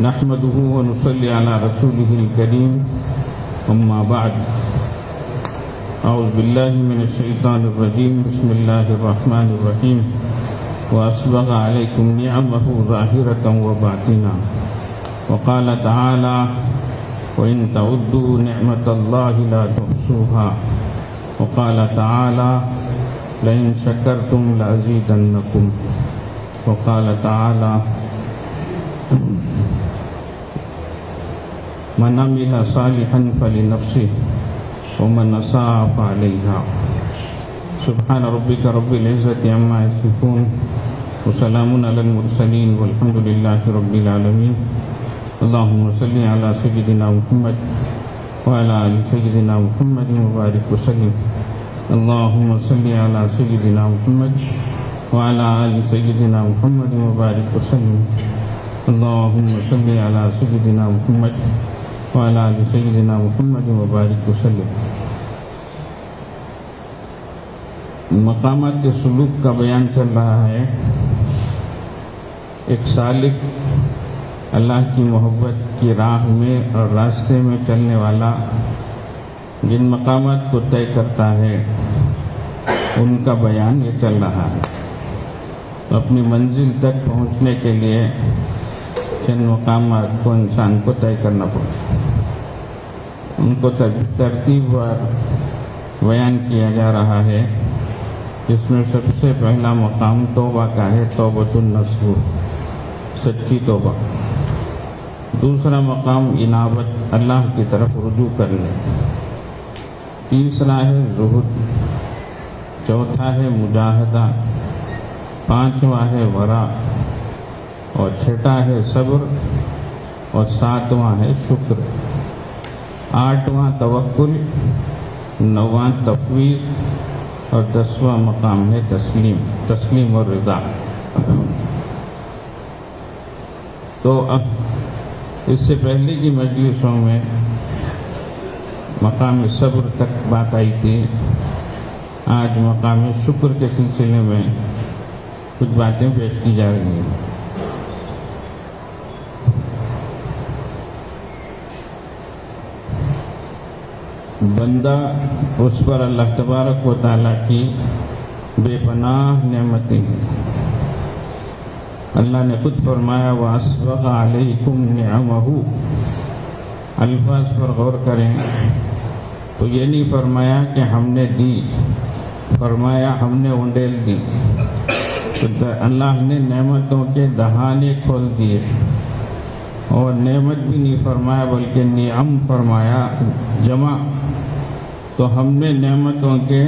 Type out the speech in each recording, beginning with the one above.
نحمده ونصلي على رسوله الكريم أما بعد أعوذ بالله من الشيطان الرجيم بسم الله الرحمن الرحيم وأسبغ عليكم نعمه ظاهرة وباطنة وقال تعالى وإن تعدوا نعمة الله لا تحصوها وقال تعالى لئن شكرتم لأزيدنكم وقال تعالى من عمل صالحا فلنفسه ومن أساء فعليها سبحان ربك رب العزة عما يصفون وسلام على المرسلين والحمد لله رب العالمين اللهم صل على سيدنا محمد وعلى آل سيدنا محمد وبارك وسلم اللهم صل على سيدنا محمد وعلى آل سيدنا محمد وبارك وسلم اللهم صل على سيدنا محمد وعلى آل سيدنا محمد وبارك وسلم. مقامات کے سلوک کا بیان چل رہا ہے. ایک سالک اللہ کی محبت کی راہ میں اور راستے میں چلنے والا جن مقامات کو طے کرتا ہے ان کا بیان یہ چل رہا ہے. تو اپنی منزل تک پہنچنے کے لیے چند مقامات کو انسان کو طے کرنا پڑتا ہے. ان کو ترتیب وار بیان کیا جا رہا ہے، جس میں سب سے پہلا مقام توبہ کا ہے، توبۃ النصوح، سچی توبہ. دوسرا مقام انابت، اللہ کی طرف رجوع کرنے. تیسرا ہے زہد. چوتھا ہے مجاہدہ. پانچواں ہے ورع. اور چھٹا ہے صبر. اور ساتواں ہے شکر. آٹھواں توکل. نواں تفویض. اور 10واں مقام ہے تسلیم اور رضا. تو اب اس سے پہلے کی مجلسوں میں مقام صبر تک بات آئی تھی. آج مقام شکر کے سلسلے میں کچھ باتیں پیش کی جا رہی ہیں. بندہ اس پر اللہ تبارک و تعالیٰ کی بے پناہ نعمتیں ہیں. اللہ نے خود فرمایا وَأَسْبَغَ عَلَيْكُمْ نِعَمَهُ. الفاظ پر غور کریں تو یہ نہیں فرمایا کہ ہم نے دی، فرمایا ہم نے انڈیل دی. تو اللہ نے نعمتوں کے دہانے کھول دیے. اور نعمت بھی نہیں فرمایا بلکہ نعم فرمایا جمع. تو ہم نے نعمتوں کے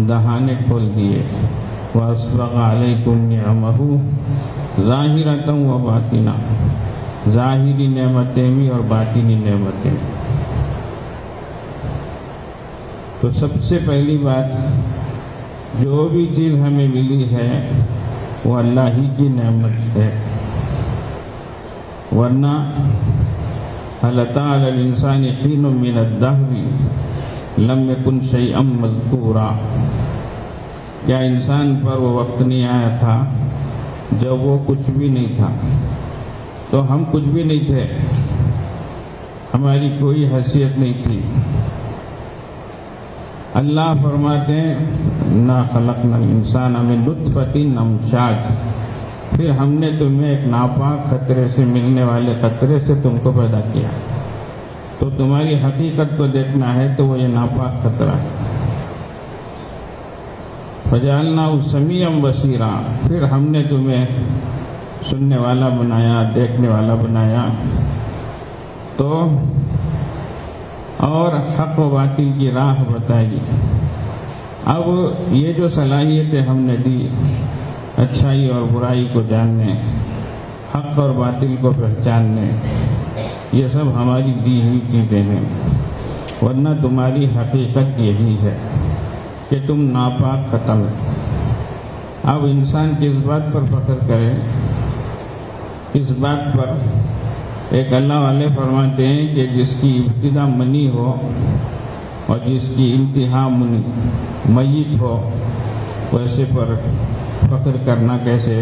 دہانے کھول دیے. وَأَسْبَغَ عَلَيْكُمْ نِعَمَهُ ظَاهِرَةً وَبَاطِنًا. ظاہری نعمتیں بھی اور باطنی نعمتیں. تو سب سے پہلی بات، جو بھی چیز ہمیں ملی ہے وہ اللہ ہی کی نعمت ہے. ورنہ هل أتى على الإنسان حين من الدهر لم يكن شيئا مذكورا. کیا انسان پر وہ وقت نہیں آیا تھا جب وہ کچھ بھی نہیں تھا؟ تو ہم کچھ بھی نہیں تھے، ہماری کوئی حیثیت نہیں تھی. اللہ فرماتے ہیں نا خلقنا الانسان من نطفۃ امشاج. پھر ہم نے تمہیں ایک ناپاک خطرے سے ملنے والے خطرے سے تم کو پیدا کیا. تو تمہاری حقیقت کو دیکھنا ہے تو وہ یہ ناپاک خطرہ ہے. فجعلناہ سمیعا بصیرا. پھر ہم نے تمہیں سننے والا بنایا، دیکھنے والا بنایا. تو اور حق و باطل کی راہ بتائی. اب یہ جو صلاحیتیں ہم نے دی، اچھائی اور برائی کو جاننے، حق اور باطل کو پہچاننے، یہ سب ہماری دی ہوئی چیزیں ہیں. ورنہ تمہاری حقیقت یہی ہے کہ تم ناپاک ختم ہے. اب انسان کس بات پر فخر کرے؟ اس بات پر ایک اللہ والے فرماتے ہیں کہ جس کی ابتدا منی ہو اور جس کی انتہا میت ہو، ویسے پر فخر کرنا کیسے؟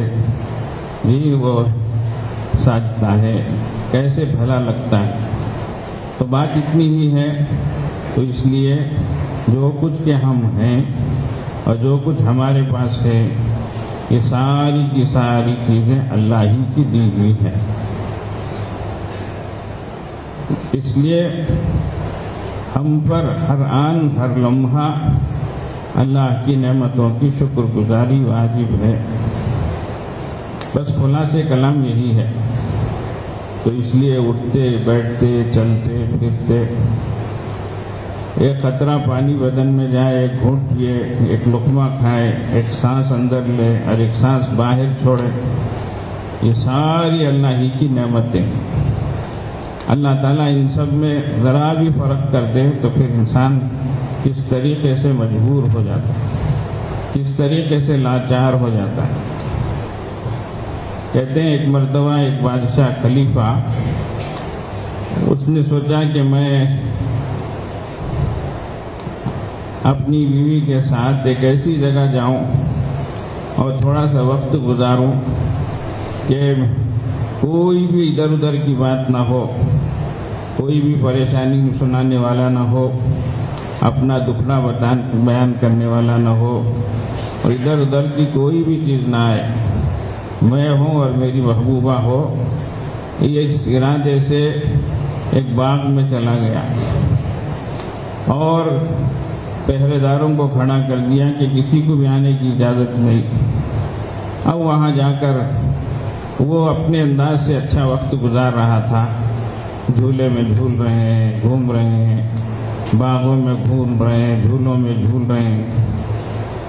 جی وہ ساجتا ہے، کیسے بھلا لگتا ہے۔ تو بات اتنی ہی ہے، تو اس لیے جو کچھ کہ ہم ہیں اور جو کچھ ہمارے پاس ہے، یہ ساری کی ساری چیزیں اللہ ہی کی دی ہوئی ہیں۔ اس لیے ہم پر ہر آن ہر لمحہ اللہ کی نعمتوں کی شکر گزاری واجب ہے۔ بس خلاصے کلام یہی ہے۔ تو اس لیے اٹھتے بیٹھتے چلتے پھرتے ایک قطرہ پانی بدن میں جائے، ایک گھونٹ پیے، ایک لقمہ کھائے، ایک سانس اندر لے اور ایک سانس باہر چھوڑے، یہ ساری اللہ ہی کی نعمتیں۔ اللہ تعالیٰ ان سب میں ذرا بھی فرق کر دے تو پھر انسان کس طریقے سے مجبور ہو جاتا ہے، کس طریقے سے لاچار ہو جاتا ہے۔ کہتے ہیں ایک مرتبہ ایک بادشاہ خلیفہ، اس نے سوچا کہ میں اپنی بیوی کے ساتھ ایک ایسی جگہ جاؤں اور تھوڑا سا وقت گزاروں کہ کوئی بھی ادھر ادھر کی بات نہ ہو، کوئی بھی پریشانی سنانے والا نہ ہو، اپنا دکھڑا بیان کرنے والا نہ ہو، اور ادھر ادھر کی کوئی بھی چیز نہ آئے، میں ہوں اور میری محبوبہ ہو۔ یہ اس ارادے سے ایک باغ میں چلا گیا اور پہرے داروں کو کھڑا کر دیا کہ کسی کو بھی آنے کی اجازت نہیں۔ اب وہاں جا کر وہ اپنے انداز سے اچھا وقت گزار رہا تھا، جھولے میں جھول رہے ہیں، گھوم رہے ہیں، باغوں میں گھوم رہے ہیں، جھولوں میں جھول رہے ہیں۔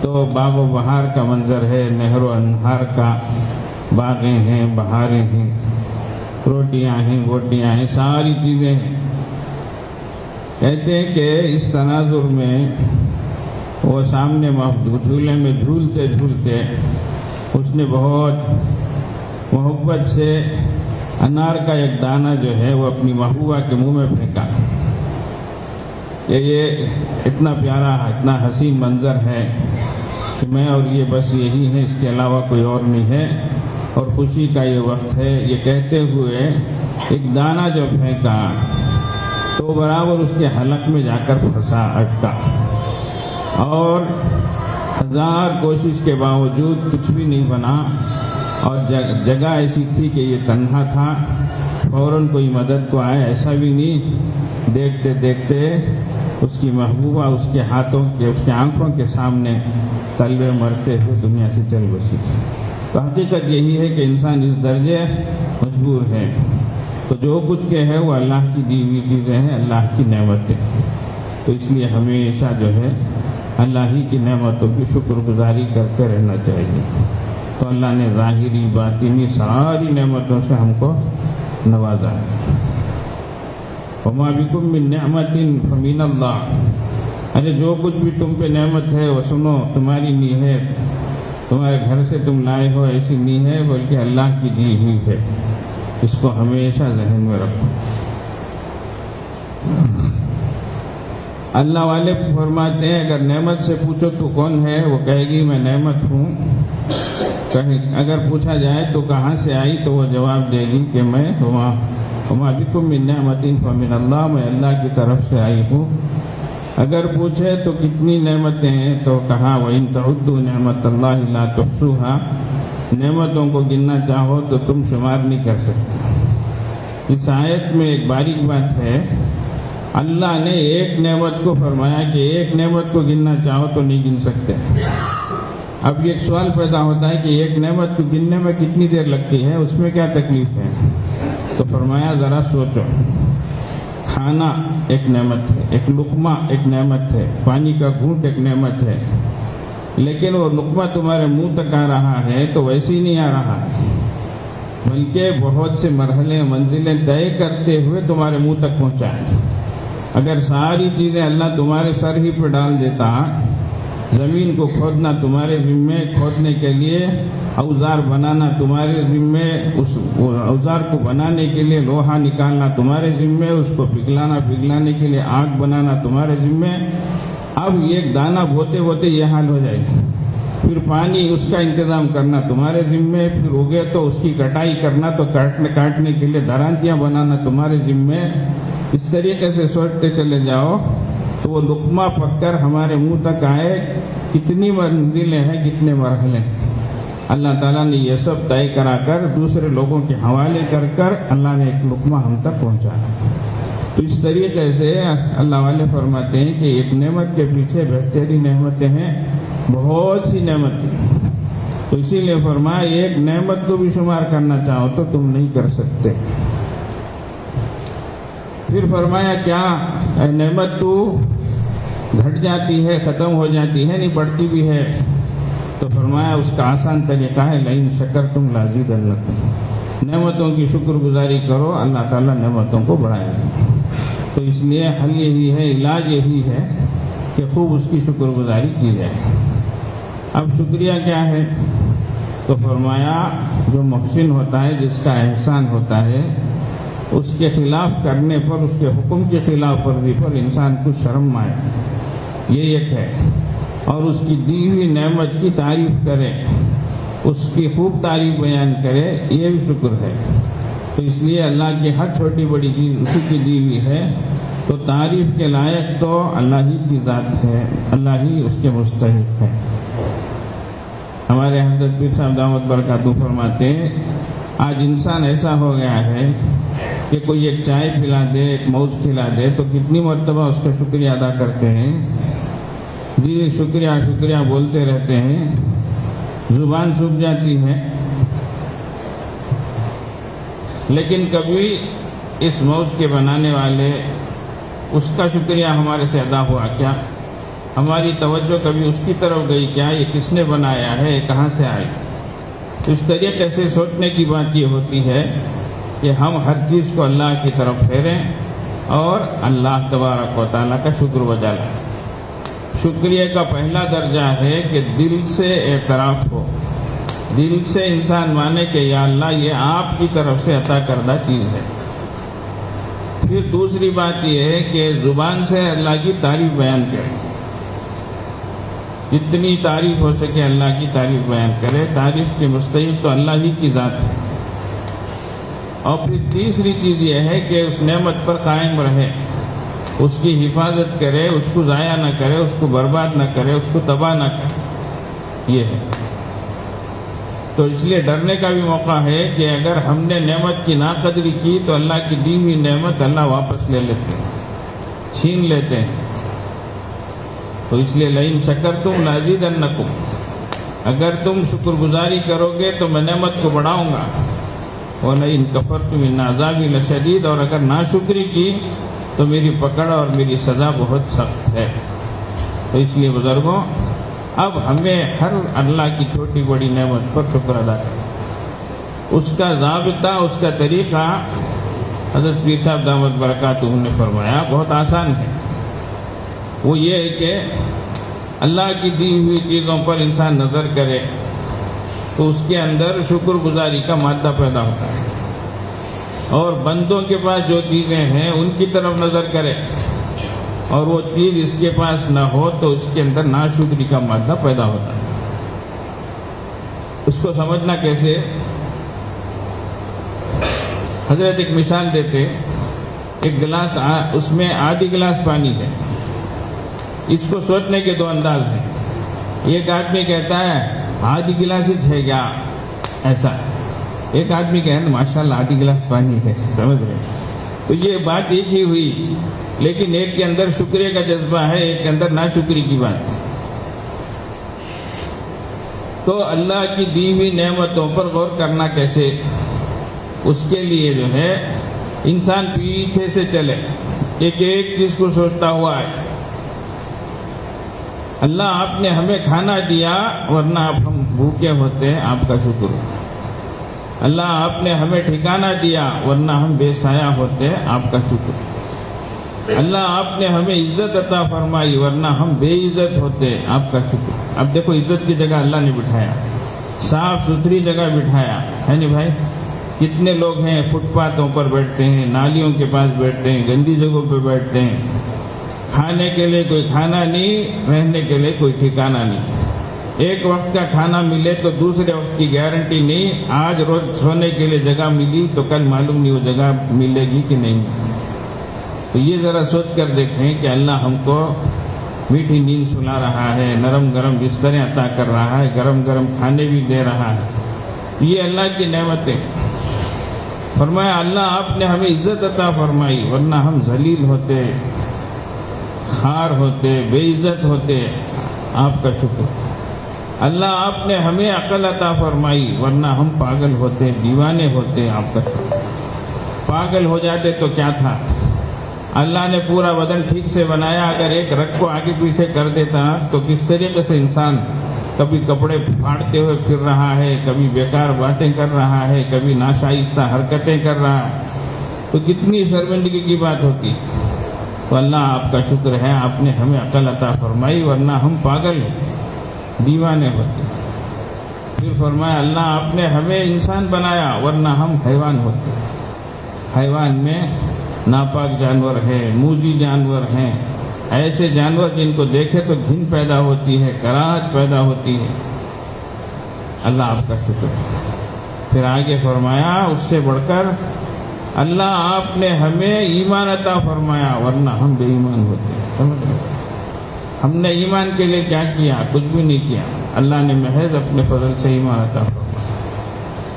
تو باغ و بہار کا منظر ہے، نہر و انہار کا، باغیں ہیں، بہاریں ہیں، روٹیاں ہیں، بوٹیاں ہیں، ساری چیزیں ہیں۔ کہتے ہیں کہ اس تناظر میں وہ سامنے جھولے میں جھولتے جھولتے اس نے بہت محبت سے انار کا ایک دانہ جو ہے وہ اپنی محبوبہ کے منہ میں پھینکا کہ یہ اتنا پیارا اتنا حسین منظر ہے کہ میں اور یہ بس یہی ہے، اس کے علاوہ کوئی اور نہیں ہے، اور خوشی کا یہ وقت ہے۔ یہ کہتے ہوئے ایک دانہ جو پھینکا تو برابر اس کے حلق میں جا کر پھنسا، اٹکا، اور ہزار کوشش کے باوجود کچھ بھی نہیں بنا، اور جگہ ایسی تھی کہ یہ تنہا تھا، فوراً کوئی مدد کو آئے ایسا بھی نہیں۔ دیکھتے دیکھتے اس کی محبوبہ اس کے ہاتھوں کے، اس کی آنکھوں کے سامنے تلوے مرتے ہوئے دنیا سے چل بسی۔ تو حقیقت یہی ہے کہ انسان اس درجے مجبور ہے۔ تو جو کچھ کہ ہے وہ اللہ کی دی ہوئی چیزیں ہیں، اللہ کی نعمتیں۔ تو اس لیے ہمیشہ جو ہے اللہ ہی کی نعمتوں کی شکر گزاری کرتے رہنا چاہیے۔ تو اللہ نے ظاہری باطنی ساری نعمتوں سے ہم کو نوازا ہے۔ وما بکم من نعمت فمن اللہ، ارے جو کچھ بھی تم پہ نعمت ہے وہ سنو، تمہاری نہیں ہے، تمہارے گھر سے تم لائے ہو ایسی نہیں ہے، بلکہ اللہ کی دی ہوئی ہے۔ اس کو ہمیشہ ذہن میں رکھو۔ اللہ والے فرماتے ہیں اگر نعمت سے پوچھو تو کون ہے، وہ کہے گی میں نعمت ہوں۔ اگر پوچھا جائے تو کہاں سے آئی، تو وہ جواب دے گی کہ میں وما بکم من نعمت فمن اللہ، میں اللہ کی طرف سے آئی ہوں۔ اگر پوچھے تو کتنی نعمتیں ہیں، تو کہا وَإِن تَعُدُّوا نِعْمَتَ اللَّهِ لَا تُحْصُوهَا، نعمتوں کو گننا چاہو تو تم شمار نہیں کر سکتے۔ اس آیت میں ایک باریک بات ہے، اللہ نے ایک نعمت کو فرمایا کہ ایک نعمت کو گننا چاہو تو نہیں گن سکتے۔ اب ایک سوال پیدا ہوتا ہے کہ ایک نعمت کو گننے میں کتنی دیر لگتی ہے، اس میں کیا تکلیف ہے؟ تو فرمایا ذرا سوچو، کھانا ایک نعمت ہے، ایک لقمہ ایک نعمت ہے، پانی کا گھونٹ ایک نعمت ہے، لیکن وہ لقمہ تمہارے منہ تک آ رہا ہے تو ویسے ہی نہیں آ رہا ہے، بلکہ بہت سے مرحلے منزلیں طے کرتے ہوئے تمہارے منہ تک پہنچا ہے۔ اگر ساری چیزیں اللہ تمہارے سر ہی پہ ڈال دیتا، زمین کو کھودنا تمہارے ذمے، کھودنے کے لیے اوزار بنانا تمہارے ذمے، اس اوزار کو بنانے کے لیے لوہا نکالنا تمہارے ذمے، اس کو پگھلانے کے لیے آگ بنانا تمہارے ذمے، اب ایک دانہ بوتے بوتے یہ حال ہو جائے گا پھر پانی اس کا انتظام کرنا تمہارے ذمے، پھر اگے تو اس کی کٹائی کرنا، تو کاٹنے کے لیے درانتیاں بنانا تمہارے ذمے. اس طریقے سے سوچتے چلے جاؤ تو وہ لقمہ پک کر ہمارے منہ تک آئے. کتنی منزلیں ہیں، کتنے مرحلے ہیں. اللہ تعالیٰ نے یہ سب طے کرا کر دوسرے لوگوں کے حوالے کر اللہ نے ایک لقمہ ہم تک پہنچایا. تو اس طریقے سے اللہ والے فرماتے ہیں کہ ایک نعمت کے پیچھے بہترین نعمتیں ہیں، بہت سی نعمتیں. تو اسی لیے فرمایا ایک نعمت کو بھی شمار کرنا چاہو تو تم نہیں کر سکتے. پھر فرمایا کیا نعمت تو گھٹ جاتی ہے، ختم ہو جاتی ہے، نہیں بڑھتی بھی ہے. تو فرمایا اس کا آسان طریقہ ہے لئن شکرتم لازیدنکم. نعمتوں کی شکر گزاری کرو، اللہ تعالیٰ نعمتوں کو بڑھائے گا. تو اس لیے حل یہی ہے، علاج یہی ہے کہ خوب اس کی شکر گزاری کی جائے. اب شکریہ کیا ہے؟ تو فرمایا جو محسن ہوتا ہے، جس کا احسان ہوتا ہے، اس کے خلاف کرنے پر، اس کے حکم کے خلاف ورزی پر انسان کو شرم آئے، یہ ایک ہے. اور اس کی دی ہوئی نعمت کی تعریف کرے، اس کی خوب تعریف بیان کرے، یہ بھی شکر ہے. تو اس لیے اللہ کی ہر چھوٹی بڑی چیز اسی کی دی ہوئی ہے. تو تعریف کے لائق تو اللہ ہی کی ذات ہے، اللہ ہی اس کے مستحق ہے. ہمارے حضرت پیر صاحب دامت برکاتہ فرماتے ہیں آج انسان ایسا ہو گیا ہے کہ کوئی ایک چائے پلا دے، ایک موز کھلا دے تو کتنی مرتبہ اس کا شکریہ ادا کرتے ہیں. جی شکریہ شکریہ بولتے رہتے ہیں، زبان سوکھ جاتی ہے. لیکن کبھی اس موز کے بنانے والے اس کا شکریہ ہمارے سے ادا ہوا کیا؟ ہماری توجہ کبھی اس کی طرف گئی کیا؟ یہ کس نے بنایا ہے، یہ کہاں سے آئی؟ اس طریقے سے سوچنے کی بات یہ ہوتی ہے کہ ہم ہر چیز کو اللہ کی طرف پھیریں اور اللہ تبارک و تعالیٰ کا شکر بجا لیں. شکریہ کا پہلا درجہ ہے کہ دل سے اعتراف ہو، دل سے انسان مانے کہ یا اللہ یہ آپ کی طرف سے عطا کردہ چیز ہے. پھر دوسری بات یہ ہے کہ زبان سے اللہ کی تعریف بیان کرے، جتنی تعریف ہو سکے اللہ کی تعریف بیان کرے. تعریف کے مستحق تو اللہ ہی کی ذات ہے. اور پھر تیسری چیز یہ ہے کہ اس نعمت پر قائم رہے، اس کی حفاظت کرے، اس کو ضائع نہ کرے، اس کو برباد نہ کرے، اس کو تباہ نہ کرے. یہ ہے. تو اس لیے ڈرنے کا بھی موقع ہے کہ اگر ہم نے نعمت کی ناقدری کی تو اللہ کی دی ہوئی نعمت اللہ واپس لے لیتے ہیں، چھین لیتے ہیں. تو اس لیے لئن شکرتم لازیدنکم، اگر تم شکر گزاری کرو گے تو میں نعمت کو بڑھاؤں گا. وَلَئِن كَفَرْتُمْ إِنَّ عَذَابِي لَشَدِيدٌ، اور اگر ناشکری کی تو میری پکڑ اور میری سزا بہت سخت ہے. تو اس لیے بزرگوں اب ہمیں ہر اللہ کی چھوٹی بڑی نعمت پر شکر ادا کریں. اس کا ضابطہ، اس کا طریقہ حضرت پیر صاحب دامت برکاتہ نے فرمایا بہت آسان ہے. وہ یہ ہے کہ اللہ کی دی ہوئی چیزوں پر انسان نظر کرے تو اس کے اندر شکر گزاری کا مادہ پیدا ہوتا ہے. اور بندوں کے پاس جو چیزیں ہیں ان کی طرف نظر کرے اور وہ چیز اس کے پاس نہ ہو تو اس کے اندر ناشکری کا مادہ پیدا ہوتا ہے. اس کو سمجھنا کیسے؟ حضرت ایک مثال دیتے، ایک گلاس، اس میں آدھی گلاس پانی ہے. اس کو سوچنے کے دو انداز ہیں. ایک آدمی کہتا ہے آدھی گلاس ہی ہے کیا، ایسا. ایک آدمی کہتا ہے ماشاءاللہ آدھی گلاس پانی ہے. سمجھ رہے؟ تو یہ بات ایک ہی ہوئی، لیکن ایک کے اندر شکریہ کا جذبہ ہے، ایک کے اندر ناشکری کی بات ہے. تو اللہ کی دی ہوئی نعمتوں پر غور کرنا کیسے؟ اس کے لیے جو ہے انسان پیچھے سے چلے، ایک ایک چیز کو سوچتا ہوا ہے. اللہ آپ نے ہمیں کھانا دیا ورنہ اب ہم بھوکے ہوتے ہیں، آپ کا شکر. اللہ آپ نے ہمیں ٹھکانہ دیا ورنہ ہم بے سایہ ہوتے ہیں، آپ کا شکر. اللہ آپ نے ہمیں عزت عطا فرمائی ورنہ ہم بے عزت ہوتے، آپ کا شکر. اب دیکھو عزت کی جگہ اللہ نے بٹھایا، صاف ستھری جگہ بٹھایا ہے نہیں بھائی. کتنے لوگ ہیں فٹ پاتھوں پر بیٹھتے ہیں، نالیوں کے پاس بیٹھتے ہیں، گندی جگہوں پہ بیٹھتے ہیں. کھانے کے لیے کوئی کھانا نہیں، رہنے کے لیے کوئی ٹھکانہ نہیں. ایک وقت کا کھانا ملے تو دوسرے وقت کی گارنٹی نہیں. آج روز سونے کے لیے جگہ ملی تو کل معلوم نہیں وہ جگہ ملے گی کہ نہیں. تو یہ ذرا سوچ کر دیکھیں کہ اللہ ہم کو میٹھی نیند سلا رہا ہے, نرم گرم بستریں عطا کر رہا ہے, گرم گرم کھانے بھی دے رہا ہے. یہ اللہ کی نعمتیں. فرمایا اللہ آپ نے ہمیں عزت عطا فرمائی, ورنہ ہم ذلیل ہوتے, خار ہوتے, بے عزت ہوتے. آپ کا شکر. اللہ آپ نے ہمیں عقل عطا فرمائی, ورنہ ہم پاگل ہوتے, دیوانے ہوتے. آپ کا شکر. پاگل ہو جاتے تو کیا تھا. اللہ نے پورا بدن ٹھیک سے بنایا, اگر ایک رگ کو آگے پیچھے کر دیتا تو کس طریقے سے انسان کبھی کپڑے پھاڑتے ہوئے پھر رہا ہے, کبھی بیکار باتیں کر رہا ہے, کبھی ناشائستہ حرکتیں کر رہا ہے, تو کتنی شرمندگی کی بات ہوتی. تو اللہ آپ کا شکر ہے, آپ نے ہمیں عقل عطا فرمائی, ورنہ ہم پاگل دیوانے ہوتے. پھر فرمایا اللہ آپ نے ہمیں انسان بنایا, ورنہ ہم حیوان ہوتے. حیوان میں ناپاک جانور ہیں, موذی جانور ہیں, ایسے جانور جن کو دیکھے تو گھن پیدا ہوتی ہے, کراہت پیدا ہوتی ہے. اللہ آپ کا شکر ہے. پھر آگے فرمایا اس سے بڑھ کر اللہ آپ نے ہمیں ایمان عطا فرمایا, ورنہ ہم بے ایمان ہوتے. سمجھ رہے, ہم نے ایمان کے لیے کیا کیا, کچھ بھی نہیں کیا. اللہ نے محض اپنے فضل سے ایمان عطا فرمایا.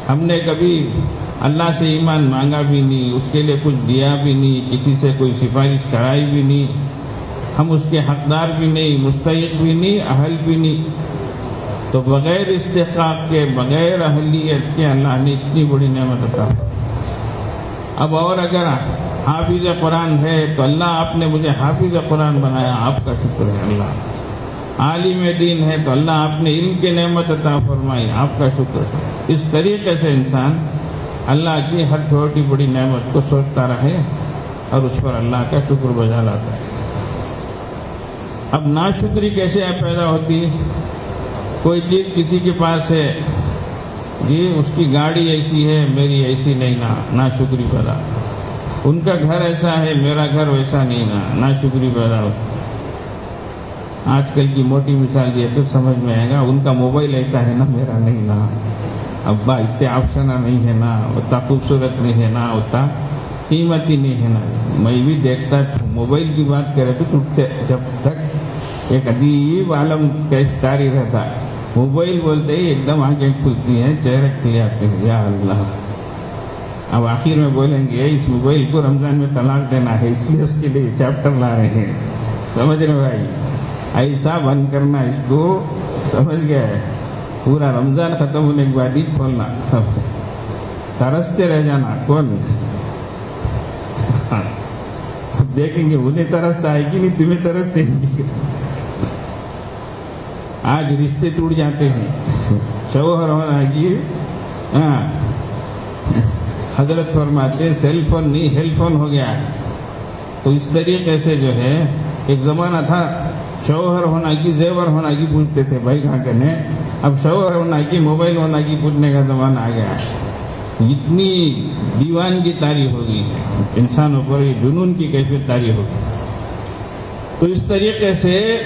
ہم نے کبھی اللہ سے ایمان مانگا بھی نہیں, اس کے لیے کچھ دیا بھی نہیں, کسی سے کوئی سفارش کرائی بھی نہیں. ہم اس کے حقدار بھی نہیں, مستحق بھی نہیں, اہل بھی نہیں. تو بغیر استحقاق کے, بغیر اہلیت کے اللہ نے اتنی بڑی نعمت عطا. اب اور اگر حافظ قرآن ہے تو اللہ آپ نے مجھے حافظ قرآن بنایا, آپ کا شکر ہے. اللہ عالم دین ہے تو اللہ آپ نے علم کی نعمت عطا فرمائی, آپ کا شکر ہے. اس طریقے سے انسان اللہ کی ہر چھوٹی بڑی نعمت کو سوچتا رہے اور اس پر اللہ کا شکر بجا لاتا ہے. اب ناشکری کیسے پیدا ہوتی. کوئی چیز کسی کے پاس ہے, جی اس کی گاڑی ایسی ہے, میری ایسی نہیں, ناشکری پیدا. ان کا گھر ایسا ہے, میرا گھر ویسا نہیں, ناشکری پیدا ہوتی. آج کل کی موٹی مثال یہ تو سمجھ میں آئے گا, ان کا موبائل ایسا ہے نا, میرا نہیں, ابا اتنے آپشن نہیں ہے نا, اتنا خوبصورت نہیں ہے نا, اتنا قیمتی نہیں ہے نا. میں بھی دیکھتا موبائل کی بات کرے تو جب تک ایک عجیب عالم کیساری رہتا. موبائل بولتے ہی ایک دم آنکھیں کھلتی ہیں, چہرے کھلے آتے ہیں, یا اللہ. اب آخر میں بولیں گے اس موبائل کو رمضان میں طلاق دینا ہے, اس لیے اس کے لیے چیپٹر لا رہے ہیں. سمجھ رہے بھائی, ایسا بند کرنا اس کو, سمجھ گیا ہے. پورا رمضان ختم ہونے کے بعد ہی کھولنا, ترستے رہ جانا. کون اب دیکھیں گے انہیں ترس آئے گی نہیں, تمہیں ترستے نہیں. آج رشتے ٹوٹ جاتے ہیں, شوہر ہونا کی. حضرت فرماتے سیل فون نہیں ہیل فون ہو گیا ہے. تو اس طریقے سے جو ہے ایک زمانہ تھا شوہر ہونا کی, زیور ہونا کی پوچھتے تھے بھائی کہاں کہنے. اب شوہر ہونا کی, موبائل ہونا کی پوچھنے کا زمانہ آ گیا ہے. اتنی دیوانگی طاری ہو گئی ہے انسانوں پر, یہ جنون کی کیفیت طاری ہو گئی. تو اس طریقے سے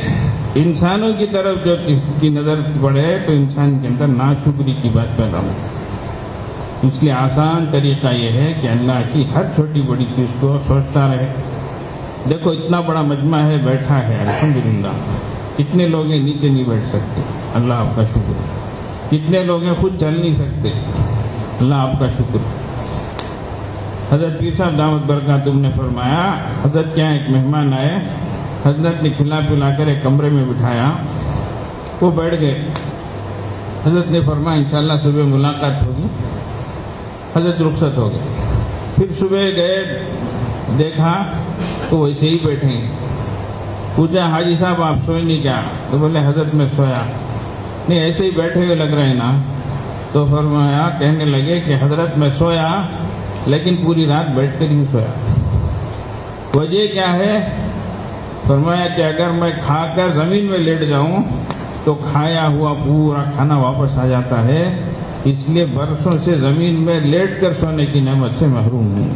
انسانوں کی طرف جو کی نظر پڑے تو انسان کے اندر ناشکری کی بات پیدا ہو. اس لیے آسان طریقہ یہ ہے کہ اللہ کی ہر چھوٹی بڑی چیز کو سوچتا رہے. دیکھو اتنا بڑا مجمع ہے, بیٹھا ہے, الحمدللہ. کتنے لوگ ہیں نیچے نہیں بیٹھ سکتے, اللہ آپ کا شکر. کتنے لوگ ہیں خود چل نہیں سکتے, اللہ آپ کا شکر. حضرت پیر صاحب دامت برکاتہم نے فرمایا, حضرت کیا ایک مہمان آئے, حضرت نے کھلا پلا کر ایک کمرے میں بٹھایا, وہ بیٹھ گئے. حضرت نے فرمایا انشاءاللہ صبح ملاقات ہوگی. حضرت رخصت ہو گئے. پھر صبح گئے, دیکھا تو ویسے ہی بیٹھے ہیں. پوچھا حاجی صاحب آپ سوئے نہیں کیا؟ تو بولے حضرت میں سویا نہیں, ایسے ہی بیٹھے ہوئے لگ رہے ہیں نا. تو فرمایا, کہنے لگے کہ حضرت میں سویا لیکن پوری رات بیٹھ کر ہی سویا. وجہ کیا ہے؟ فرمایا کہ اگر میں کھا کر زمین میں لیٹ جاؤں تو کھایا ہوا پورا کھانا واپس آ جاتا ہے, اس لیے برسوں سے زمین میں لیٹ کر سونے کی نعمت سے محروم ہوں.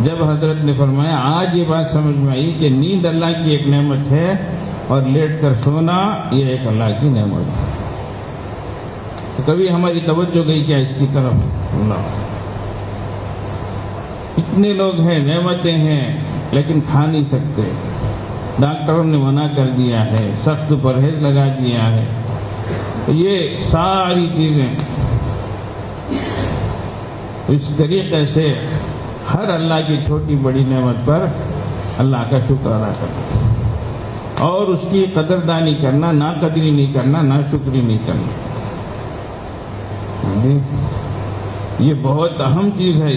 جب حضرت نے فرمایا آج یہ بات سمجھ میں آئی کہ نیند اللہ کی ایک نعمت ہے اور لیٹ کر سونا یہ ایک اللہ کی نعمت ہے. تو کبھی ہماری توجہ گئی کیا اس کی طرف؟ اللہ، اتنے لوگ ہیں، نعمتیں ہیں، لیکن کھا نہیں سکتے، ڈاکٹروں نے منع کر دیا ہے، سخت پرہیز لگا دیا ہے. تو یہ ساری چیزیں اس طریقے سے ہر اللہ کی چھوٹی بڑی نعمت پر اللہ کا شکر ادا کرنا اور اس کی قدردانی کرنا، نا قدری نہیں کرنا، نا شکری نہیں کرنا. یہ بہت اہم چیز ہے.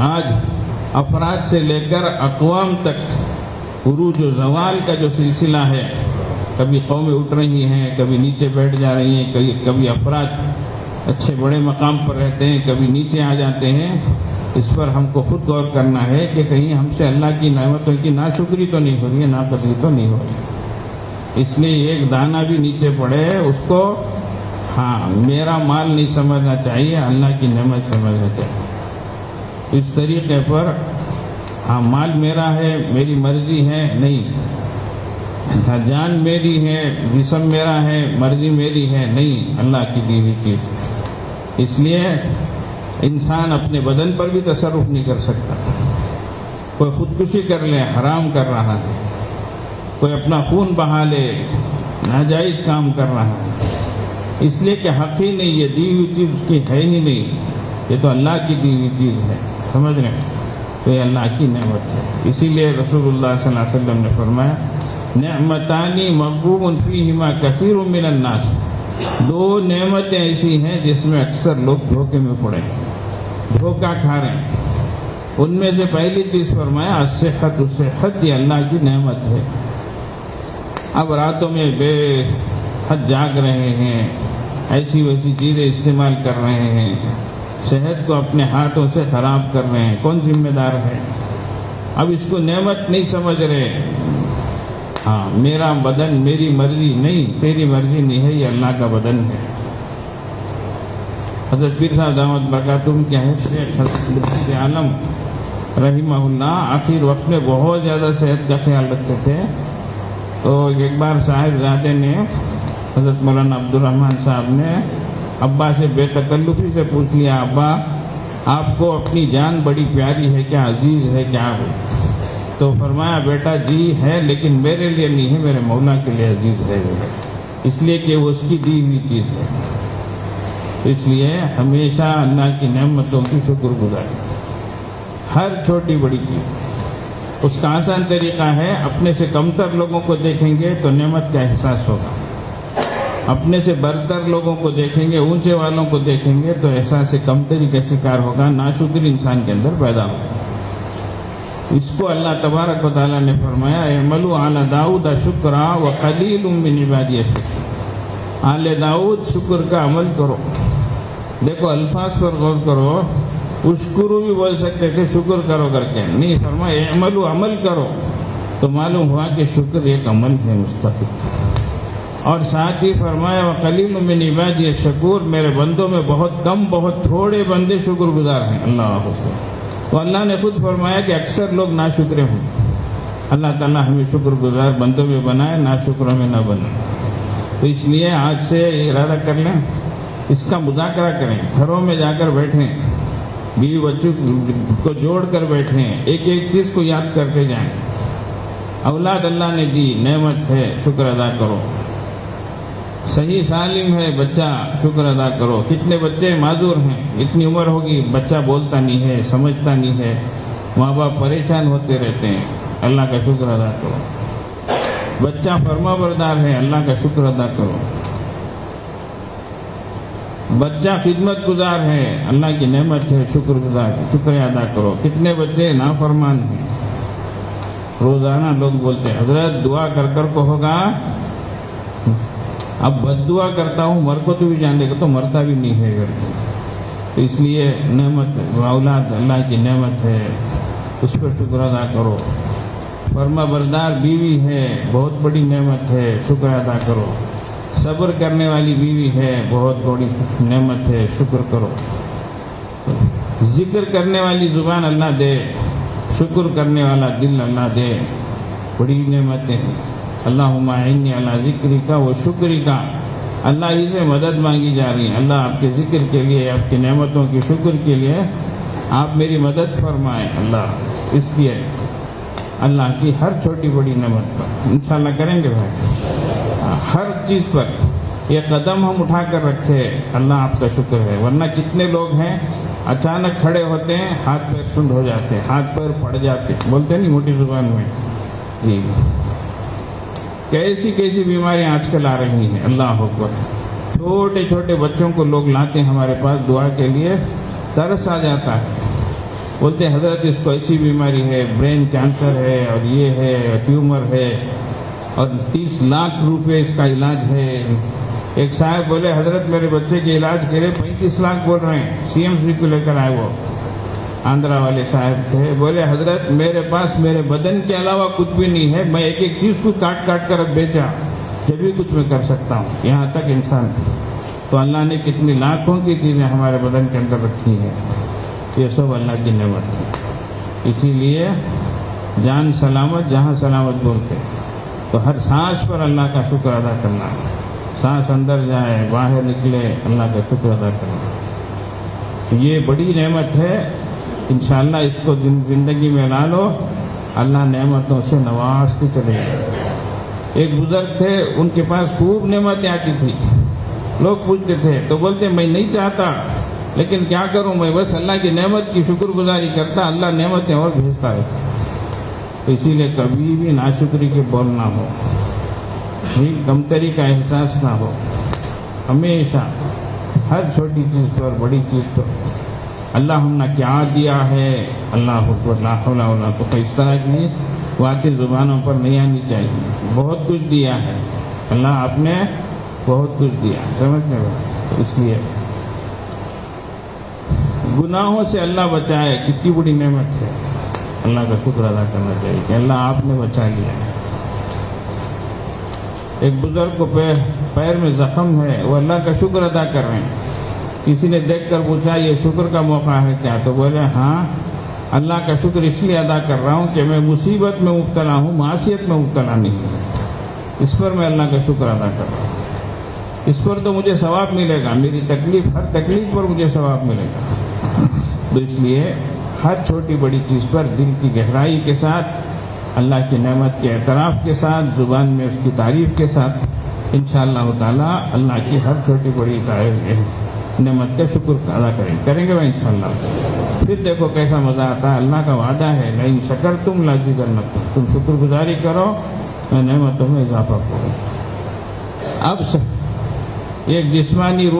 آج افراد سے لے کر اقوام تک عروج و زوال کا جو سلسلہ ہے، کبھی قومیں اٹھ رہی ہیں، کبھی نیچے بیٹھ جا رہی ہیں، کبھی افراد اچھے بڑے مقام پر رہتے ہیں، کبھی نیچے آ جاتے ہیں. اس پر ہم کو خود غور کرنا ہے کہ کہیں ہم سے اللہ کی نعمتوں کی ناشکری تو نہیں ہو رہی ہے، ناقدری تو نہیں ہو رہی. اس لیے ایک دانہ بھی نیچے پڑے اس کو میرا مال نہیں سمجھنا چاہیے، اللہ کی نعمت سمجھنا چاہیے. اس طریقے پر مال میرا ہے، میری مرضی ہے نہیں، جان میری ہے، جسم میرا ہے، مرضی میری ہے نہیں، اللہ کی دی ہوئی چیز. اس لیے انسان اپنے بدن پر بھی تصرف نہیں کر سکتا. کوئی خودکشی کر لے، حرام کر رہا ہے. کوئی اپنا خون بہا لے، ناجائز کام کر رہا ہے. اس لیے کہ حق ہی نہیں، یہ دی ہوئی چیز اس کی ہے ہی نہیں، یہ تو اللہ کی دی ہوئی چیز ہے. سمجھ رہے ہیں؟ تو یہ اللہ کی نعمت ہے. اسی لیے رسول اللہ صلی اللہ علیہ وسلم نے فرمایا نعمتانی مغبوب فیہما کثیر من الناس. دو نعمتیں ایسی ہیں جس میں اکثر لوگ دھوکے میں پڑے، دھوکہ کھا رہے ہیں. ان میں سے پہلی چیز فرمایا الصحت. صحت یہ اللہ کی نعمت ہے. اب راتوں میں بے حد جاگ رہے ہیں، ایسی ویسی چیزیں استعمال کر رہے ہیں، صحت کو اپنے ہاتھوں سے خراب کر رہے ہیں. کون ذمہ دار ہے؟ اب اس کو نعمت نہیں سمجھ رہے. میرا بدن میری مرضی نہیں، تیری مرضی نہیں ہے، یہ اللہ کا بدن ہے. حضرت پیر صاحب دامت برکاتہم کیا ہے، شیخ حضرت مفتی عالم رحمہ اللہ آخر وقت میں بہت زیادہ صحت کا خیال رکھتے تھے. تو ایک بار صاحب زادے نے حضرت مولانا عبد الرحمن صاحب نے ابا سے بے تکلفی سے پوچھ لیا، ابا آپ کو اپنی جان بڑی پیاری ہے کیا، عزیز ہے کیا؟ تو فرمایا بیٹا جی ہے، لیکن میرے لیے نہیں ہے، میرے مولا کے لیے عزیز ہے، اس لیے کہ وہ اس کی دی ہوئی چیز ہے. اس لیے ہمیشہ اللہ کی نعمتوں کی شکر گزاری، ہر چھوٹی بڑی چیز. اس کا آسان طریقہ ہے اپنے سے کمتر لوگوں کو دیکھیں گے تو نعمت کا احساس ہوگا، اپنے سے برتر لوگوں کو دیکھیں گے، اونچے والوں کو دیکھیں گے تو احساس کمتری کا شکار ہوگا، ناشکری انسان کے اندر پیدا ہوگا. اس کو اللہ تبارک و تعالیٰ نے فرمایا اعملوا علی داؤد شکرا وقلیل من عبادی الشکور. آل داؤد شکر کا عمل کرو. دیکھو الفاظ پر غور کرو، اشکرو بھی بول سکتے تھے، شکر کرو کر کے نہیں فرمایا اعملوا، عمل کرو. تو معلوم ہوا کہ شکر ایک عمل ہے مستقل. اور ساتھ ہی فرمایا وقلیل من عبادی الشکور، میرے بندوں میں بہت کم، بہت تھوڑے بندے شکر گزار ہیں. اللہ اکبر. تو اللہ نے خود فرمایا کہ اکثر لوگ ناشکرے ہوں. اللہ تعالیٰ ہمیں شکر گزار بندوں میں بنائے، ناشکروں میں نہ بنائے. تو اس لیے آج سے ارادہ کر لیں، اس کا مذاکرہ کریں، گھروں میں جا کر بیٹھیں، بیوی بچوں کو جوڑ کر بیٹھیں، ایک ایک چیز کو یاد کرتے جائیں. اولاد اللہ نے دی، نعمت ہے، شکر ادا کرو. صحیح سالم ہے بچہ، شکر ادا کرو. کتنے بچے معذور ہیں، اتنی عمر ہوگی بچہ بولتا نہیں ہے، سمجھتا نہیں ہے، ماں باپ پریشان ہوتے رہتے ہیں، اللہ کا شکر ادا کرو. بچہ فرما بردار ہے، اللہ کا شکر ادا کرو. بچہ خدمت گزار ہے، اللہ کی نعمت ہے، شکر ادا کرو. کتنے بچے نافرمان ہیں. روزانہ لوگ بولتے ہیں حضرت دعا کر کر کو ہوگا، اب بد دعا کرتا ہوں، مر کو تو بھی جان لے گا، تو مرتا بھی نہیں ہے گھر. اس لیے نعمت اولاد اللہ کی نعمت ہے، اس پر شکر ادا کرو. فرما بردار بیوی ہے، بہت بڑی نعمت ہے، شکر ادا کرو. صبر کرنے والی بیوی ہے، بہت بڑی نعمت ہے، شکر کرو. ذکر کرنے والی زبان اللہ دے، شکر کرنے والا دل اللہ دے، بڑی نعمتیں ہیں. اللہم اعنی علی ذکرک و شکرک اللہ ہی سے مدد مانگی جا رہی ہے. اللہ آپ کے ذکر کے لیے، آپ کی نعمتوں کے شکر کے لیے آپ میری مدد فرمائیں اللہ. اس لیے اللہ کی ہر چھوٹی بڑی نعمت پر انشاءاللہ کریں گے بھائی. ہر چیز پر یہ قدم ہم اٹھا کر رکھے، اللہ آپ کا شکر ہے. ورنہ کتنے لوگ ہیں اچانک کھڑے ہوتے ہیں، ہاتھ پیر سند ہو جاتے ہیں، ہاتھ پیر پڑ جاتے ہیں، بولتے نہیں موٹی زبان میں. جی کیسی کیسی بیماریاں آج کل آ رہی ہیں. اللہ اکبر. چھوٹے چھوٹے بچوں کو لوگ لاتے ہیں ہمارے پاس دعا کے لیے، ترس آ جاتا ہے. بولتے ہیں حضرت اس کو ایسی بیماری ہے، برین کینسر ہے، اور یہ ہے، ٹیومر ہے، اور 30 لاکھ روپے اس کا علاج ہے. ایک صاحب بولے حضرت میرے بچے کے علاج کے لیے 35 لاکھ بول رہے ہیں. CMC کو لے کر آئے، وہ آندھرا والے صاحب تھے. بولے حضرت میرے پاس میرے بدن کے علاوہ کچھ بھی نہیں ہے، میں ایک ایک چیز کو کاٹ کاٹ کر اب بیچا، جب بھی کچھ میں کر سکتا ہوں. یہاں تک انسان. تو اللہ نے کتنی لاکھوں کی چیزیں ہمارے بدن کے اندر رکھی ہیں. یہ سب اللہ کی نعمت ہے. اسی لیے جان سلامت جہاں سلامت بولتے، تو ہر سانس پر اللہ کا شکر ادا کرنا. سانس اندر جائے باہر نکلے، اللہ کا شکر ادا کرنا. یہ بڑی نعمت ہے. انشاءاللہ اس کو زندگی میں لا لو، اللہ نعمتوں سے نوازتے چلے گئے. ایک بزرگ تھے، ان کے پاس خوب نعمتیں آتی تھی. لوگ پوچھتے تھے تو بولتے میں نہیں چاہتا، لیکن کیا کروں، میں بس اللہ کی نعمت کی شکر گزاری کرتا، اللہ نعمتیں اور بھیجتا رہتا. تو اسی لیے کبھی بھی ناشکری کے بول نہ ہو، کمتری کا احساس نہ ہو. ہمیشہ ہر چھوٹی چیز پر بڑی چیز پر اللہ ہم نے کیا دیا ہے، اللہ اکبر، لا حول ولا قوت. اس طرح کی باتیں زبانوں پر نہیں آنی چاہیے. بہت کچھ دیا ہے اللہ، آپ نے بہت کچھ دیا، سمجھنے والا. اس لیے گناہوں سے اللہ بچائے، کتنی بڑی نعمت ہے. اللہ کا شکر ادا کرنا چاہیے کہ اللہ آپ نے بچا لیا. ایک بزرگ کو پیر میں زخم ہے، وہ اللہ کا شکر ادا کر رہے ہیں. کسی نے دیکھ کر پوچھا یہ شکر کا موقع ہے کیا؟ تو بولے ہاں، اللہ کا شکر اس لیے ادا کر رہا ہوں کہ میں مصیبت میں مبتلا ہوں، معصیت میں مبتلا نہیں ہوں. اس پر میں اللہ کا شکر ادا کر رہا ہوں. اس پر تو مجھے ثواب ملے گا، میری تکلیف، ہر تکلیف پر مجھے ثواب ملے گا. تو اس لیے ہر چھوٹی بڑی چیز پر دل کی گہرائی کے ساتھ، اللہ کی نعمت کے اعتراف کے ساتھ، زبان میں اس کی تعریف کے ساتھ انشاءاللہ تعالی اللہ کی ہر چھوٹی بڑی نعمت کا شکر ادا کریں گے انشاءاللہ. پھر دیکھو کیسا مزہ آتا ہے. اللہ کا وعدہ ہے لئن شکرتم لازیدنکم، تم شکر گزاری کرو میں نعمتوں میں اضافہ کروں. اب ایک جسمانی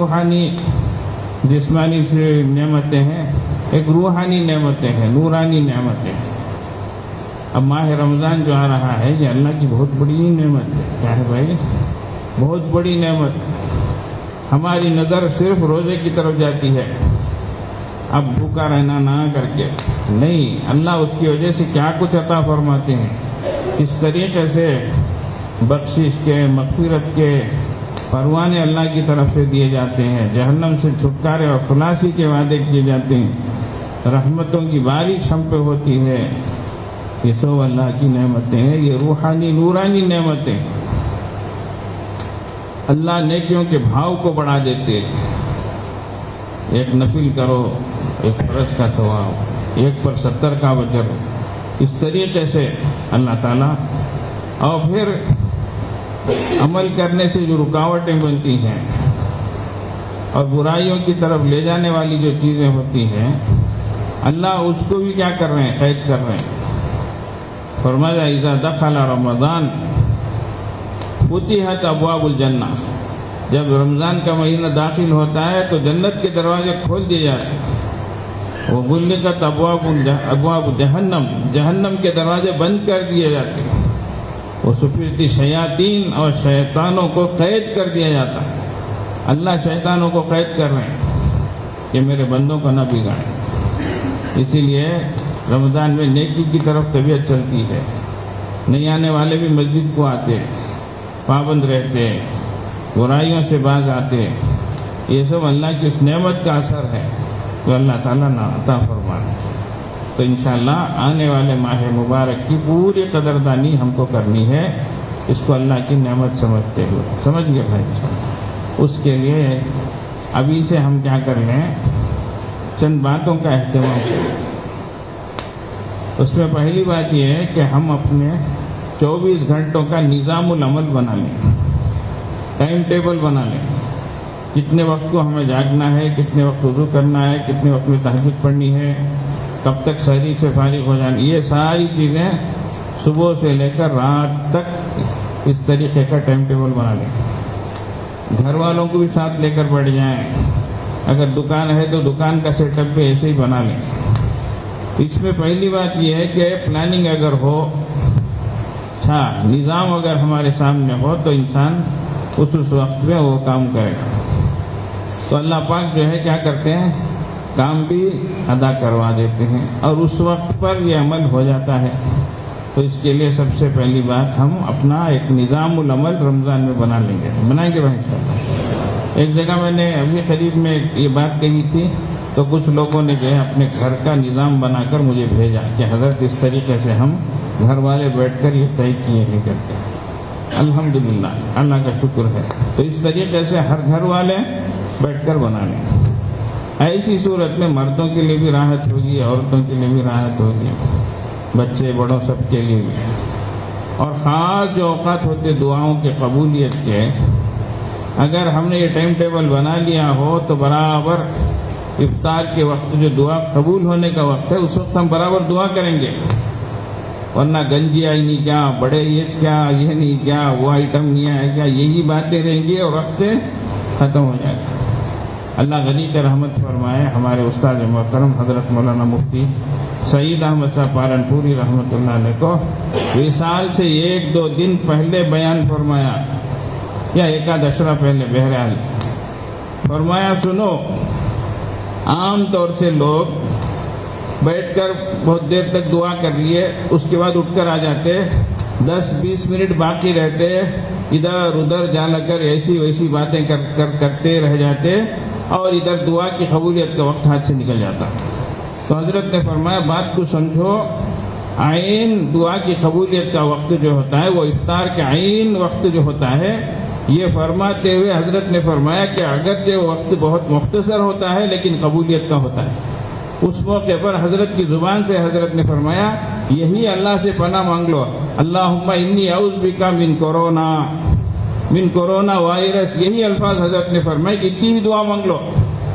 نعمتیں ہیں، ایک روحانی نعمتیں ہیں، نورانی نعمتیں. اب ماہ رمضان جو آ رہا ہے یہ اللہ کی بہت بڑی نعمت ہے. کیا ہے بھائی؟ بہت بڑی نعمت. ہماری نظر صرف روزے کی طرف جاتی ہے، اب بھوکا رہنا نہ کر کے نہیں. اللہ اس کی وجہ سے کیا کچھ عطا فرماتے ہیں، اس طریقے سے بخشش کے، مغفرت کے پروانے اللہ کی طرف سے دیے جاتے ہیں. جہنم سے چھٹکارے اور خلاصی کے وعدے کیے جاتے ہیں. رحمتوں کی بارش ہم پہ ہوتی ہے. یہ سب اللہ کی نعمتیں ہیں. یہ روحانی نورانی نعمتیں. اللہ نیکیوں کے بھاؤ کو بڑھا دیتے. ایک نفل کرو، ایک فرض کا ثواب، ایک پر 70 کا اجر. اس طریقے سے اللہ تعالیٰ. اور پھر عمل کرنے سے جو رکاوٹیں بنتی ہیں اور برائیوں کی طرف لے جانے والی جو چیزیں ہوتی ہیں، اللہ اس کو بھی کیا کر رہے ہیں؟ قید کر رہے ہیں. فرمایا اذا دخل رمضان فتحت ابواب الجنہ. جب رمضان کا مہینہ داخل ہوتا ہے تو جنت کے دروازے کھول دیے جاتے ہیں. وغلقت ابواب جہنم، جہنم کے دروازے بند کر دیے جاتے ہیں. وصفرت شیاطین، اور شیطانوں کو قید کر دیا جاتا ہے. اللہ شیطانوں کو قید کر رہے ہیں کہ میرے بندوں کو نہ بگاڑیں. اسی لیے رمضان میں نیکی کی طرف طبیعت چلتی ہے. نہیں آنے والے بھی مسجد کو آتے، پابند رہتے، برائیوں سے باز آتے. یہ سب اللہ کی اس نعمت کا اثر ہے تو اللہ تعالیٰ نہ عطا فرمائے. تو انشاءاللہ آنے والے ماہ مبارک کی پوری قدردانی ہم کو کرنی ہے، اس کو اللہ کی نعمت سمجھتے ہوئے. سمجھ گئے بھائی؟ اس کے لیے ابھی سے ہم کیا کر لیں، چند باتوں کا اہتمام کریں۔ اس میں پہلی بات یہ ہے کہ ہم اپنے 24 گھنٹوں کا نظام العمل بنا لیں، ٹائم ٹیبل بنا لیں، کتنے وقت کو ہمیں جاگنا ہے، کتنے وقت وضو کرنا ہے، کتنے وقت میں تہجد پڑھنی ہے، کب تک سحری سے فارغ ہو جانا، یہ ساری چیزیں صبح سے لے کر رات تک اس طریقے کا ٹائم ٹیبل بنا لیں۔ گھر والوں کو بھی ساتھ لے کر بیٹھ جائیں، اگر دکان ہے تو دکان کا سیٹ اپ بھی ایسے ہی بنا لیں۔ اس میں پہلی بات یہ ہے کہ پلاننگ اگر ہو، اچھا نظام اگر ہمارے سامنے ہو تو انسان اس وقت میں وہ کام کرے گا۔ تو اللہ پاک جو ہے کیا کرتے ہیں، کام بھی ادا کروا دیتے ہیں اور اس وقت پر یہ عمل ہو جاتا ہے۔ تو اس کے لیے سب سے پہلی بات ہم اپنا ایک نظام العمل رمضان میں بنا لیں گے، بنائیں گے بھائی انشاءاللہ۔ ایک جگہ میں نے ابھی قریب میں یہ بات کہی تھی تو کچھ لوگوں نے جو ہے اپنے گھر کا نظام بنا کر مجھے بھیجا کہ حضرت اس طریقے سے ہم گھر والے بیٹھ کر یہ طے کیے ہیں کرتے ہیں۔ الحمدللہ، اللہ کا شکر ہے۔ تو اس طریقے سے ہر گھر والے بیٹھ کر بنا لیں۔ ایسی صورت میں مردوں کے لیے بھی راحت ہوگی، عورتوں کے لیے بھی راحت ہوگی، بچے بڑوں سب کے لیے بھی۔ اور خاص جو اوقات ہوتے دعاؤں کے قبولیت کے، اگر ہم نے یہ ٹائم ٹیبل بنا لیا ہو تو برابر افطار کے وقت جو دعا قبول ہونے کا وقت ہے اس وقت ہم برابر دعا کریں گے، ورنہ گنجی آئی نہیں کیا، بڑے یہ کیا، یہ نہیں کیا، وہ آئٹم نہیں آیا کیا، یہی باتیں رہیں گی اور وقت ختم ہو جائے گا۔ اللہ غنی کے رحمت فرمائے ہمارے استاد محترم حضرت مولانا مفتی سعید احمد صاحب پالنپوری رحمۃ اللہ علیہ کو وصال سے 1-2 دن پہلے بیان فرمایا، یا ایک آدھ اشرا پہلے، بہرحال فرمایا سنو، عام طور سے لوگ بیٹھ کر بہت دیر تک دعا کر لیے، اس کے بعد اٹھ کر آ جاتے، 10-20 منٹ باقی رہتے، ادھر ادھر جا لگ کر ایسی ویسی باتیں کرتے رہ جاتے اور ادھر دعا کی قبولیت کا وقت ہاتھ سے نکل جاتا۔ تو حضرت نے فرمایا بات کو سمجھو، عین دعا کی قبولیت کا وقت جو ہوتا ہے وہ افطار کے عین وقت جو ہوتا ہے، یہ فرماتے ہوئے حضرت نے فرمایا کہ اگرچہ وہ وقت بہت مختصر ہوتا ہے لیکن قبولیت کا ہوتا ہے۔ اس موقع پر حضرت کی زبان سے حضرت نے فرمایا یہی اللہ سے پناہ مانگ لو، اللہم انی اعوذ بک من کورونا وائرس، یہی الفاظ حضرت نے فرمائے کہ اتنی ہی دعا مانگ لو،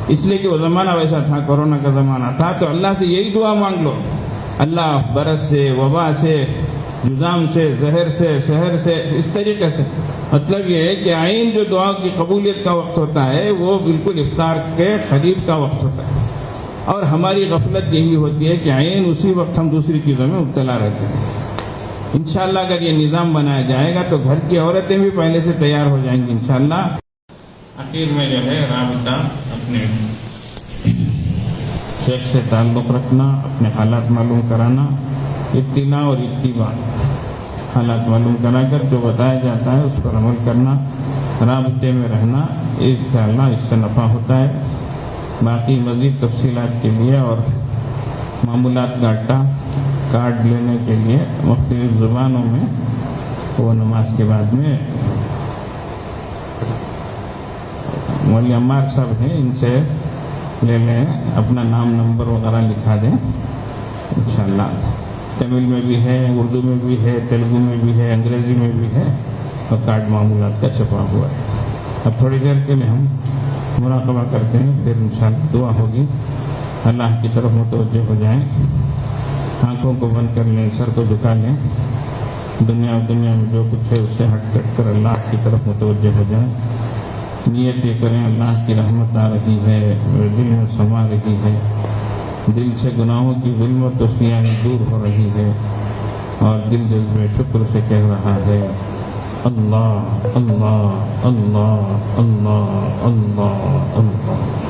اس لیے کہ وہ زمانہ ویسا تھا، کورونا کا زمانہ تھا، تو اللہ سے یہی دعا مانگ لو، اللہ برس سے، وبا سے، جزام سے، زہر سے، شہر سے، اس طریقے سے۔ مطلب یہ ہے کہ عین جو دعا کی قبولیت کا وقت ہوتا ہے وہ بالکل افطار کے قریب کا وقت ہوتا ہے، اور ہماری غفلت یہی ہوتی ہے کہ عین اسی وقت ہم دوسری چیزوں میں مبتلا رہتے ہیں۔ انشاءاللہ اگر یہ نظام بنایا جائے گا تو گھر کی عورتیں بھی پہلے سے تیار ہو جائیں گی انشاءاللہ۔ آخر میں جو ہے رابطہ اپنے شیخ سے تعلق رکھنا، اپنے حالات معلوم کرانا، اطلاع اور اتباع، حالات معلوم کرا کر جو بتایا جاتا ہے اس پر عمل کرنا، رابطے میں رہنا، انشاءاللہ اس سے نفع ہوتا ہے۔ باقی مزید تفصیلات کے لیے اور معمولات کا اٹا کارڈ لینے کے لیے مختلف زبانوں میں وہ نماز کے بعد میں مولوی عمار صاحب ہیں، ان سے لے لیں، اپنا نام نمبر وغیرہ لکھا دیں انشاءاللہ۔ تمل میں بھی ہے، اردو میں بھی ہے، تیلگو میں بھی ہے، انگریزی میں بھی ہے، اور کارڈ معمولات کا چھپا ہوا ہے۔ اب تھوڑی دیر کے لیے ہم مراقبہ کرتے ہیں، پھر انشاءاللہ دعا ہوگی، اللہ کی طرف متوجہ ہو جائیں، آنکھوں کو بند کر لیں، سر کو جھکا لیں، دنیا میں جو کچھ ہے اس سے ہٹ کر اللہ کی طرف متوجہ ہو جائیں۔ نیت یہ کریں اللہ کی رحمت آ رہی ہے، میرے دل میں سما رہی ہے، دل سے گناہوں کی ظلمت و سیاہی دور ہو رہی ہے، اور دل جذبے شکر سے کہہ رہا ہے اللہ اللہ اللہ اللہ اللہ اللہ۔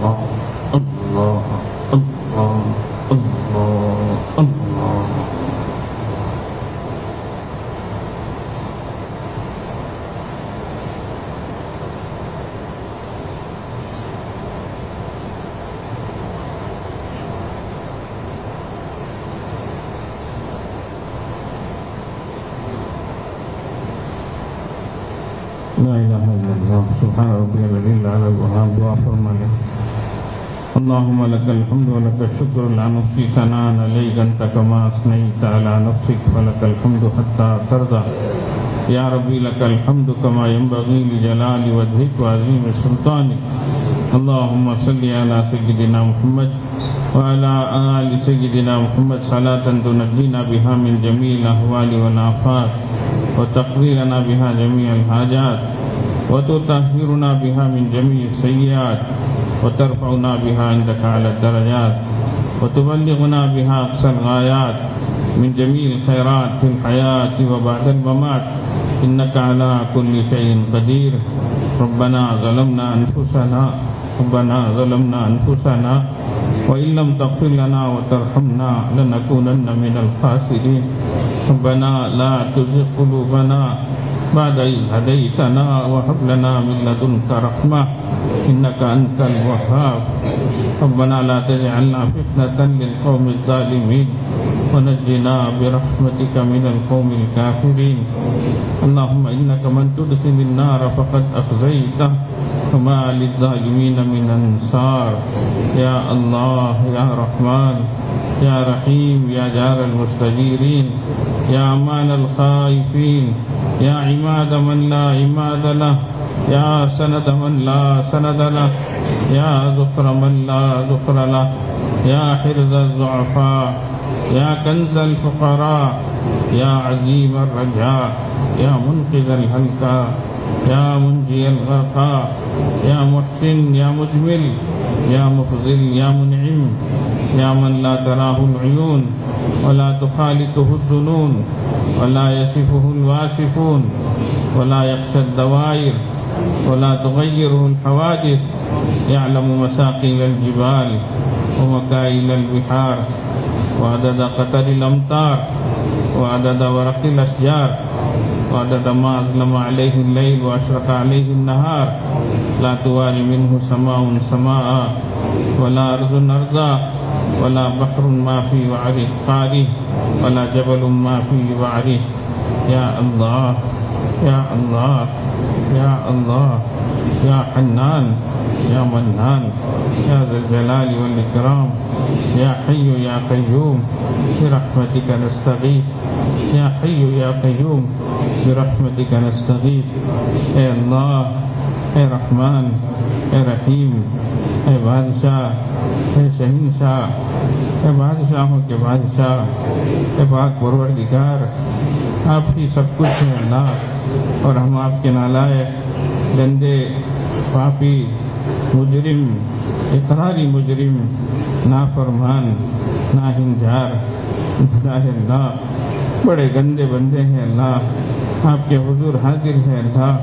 لا الہ الا اللہ سبحان ربی العلی الاعلی الوہاب. دعا فرمائے. اللهم لك الحمد ولك الشكر لا نحصي ثناء عليك أنت كما أثنيت على نفسك ولك الحمد حتى ترضى. يا ربي لك الحمد كما ينبغي لجلال وجهك وعظيم سلطانك. اللهم صل على سيدنا محمد وعلى آل سيدنا محمد صلاة تنجينا بها من جميع الأهوال والآفات وتقضي لنا بها جميع الحاجات وتطهرنا بها من جميع السيئات وترفعنا بها عندك على الدرجات وتبلغنا بها أقصى الغايات من جميع الخيرات في الحياة وبعد الممات إنك على كل شيء قدير. ربنا ظلمنا أنفسنا وإن لم تغفر لنا وترحمنا لنكونن من الخاسرين. ربنا لا تزغ قلوبنا بعد إذ هديتنا وهب لنا من لدنك رحمة إنك أنت الوهاب. ربنا لا تجعلنا فتنة للقوم الظالمين ونجنا برحمتك من القوم الكافرين. اللهم إنك من تدخل النار فقد أخزيته وما للظالمين من أنصار. يا الله يا رحمن يا رحيم يا جار المستجيرين يا أمان الخائفين يا عماد من لا عماد له يا سند من لا سند له يا ذخر من لا ذخر له يا حرز الضعفاء يا كنز الفقراء يا عظيم الرجاء يا منقذ الهلكى يا منجي الغرقى يا محسن يا مجمل يا مفضل يا منعم يا من لا تراه العيون ولا تخالطه الظنون ولا يصفه الواصفون ولا يخشى الدوائر ولا تغيره الحوادث. يعلم مساقيل الجبال ومكايل البحار وعدد قطر الأمطار وعدد ورق الأشجار وعدد ما أظلم عليه الليل وأشرق عليه النهار. لا تواري منه سماء سماء ولا أرض أرضا ولا بحر ما في وعره قاره ولا جبل ما في وعره. يا الله يا الله يا الله يا حنان يا منان يا ذا الجلال والإكرام يا حي يا قيوم برحمتك نستغيث. يا حي يا قيوم برحمتك نستغيث. اے اللہ اے رحمان اے رحیم اے بادشاہ اے شہنشاہ اے بادشاہوں کے بادشاہ اے پاک پروردگار، آپ ہی سب کچھ ہے اللہ، اور ہم آپ کے نالائق گندے پاپی مجرم اقراری مجرم نافرمان ناہنجار اللہ بڑے گندے بندے ہیں اللہ، آپ کے حضور حاضر ہے اللہ،